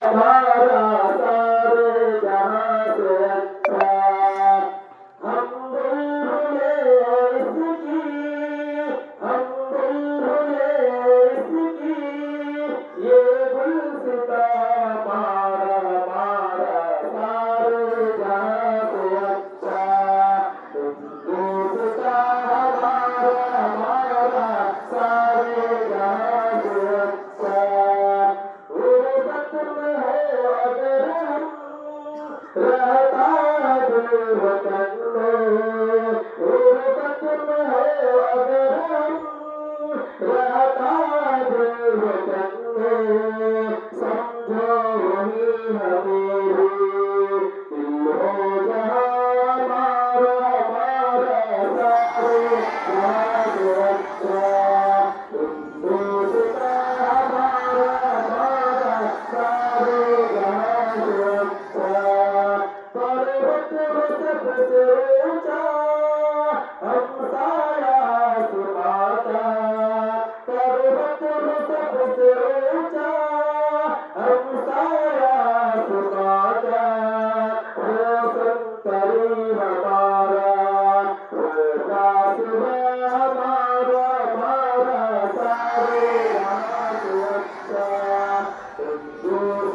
हमारा सारे जहां से अच्छा हम बुलबुले इसकी हम बुलबुले इसकी ये गुलसिता हमारा हमारा सारे जहां से अच्छा हिंदुस्ता हमारा हमारा सारे जहां से अच्छा गुर्बत में हो अगर हम रहता दिल वतन में गुर्बत में हो अगर हम रहता दिल वतन में समझो वही हमें दिल हो जहाँ हमारा हमारा सारे जहाँ से अच्छा हिंदुस्ता हमारा हमारा सारे जहाँ से अच्छा पर्वत में सबसे ऊंचा हमसाया सुनाता पर्वत में सबसे ऊंचा हमसाया सुनाता रोशन तरी हमारा प्रकाश में हमारा हमारा सारे जहाँ से अच्छा हिंदुस्ता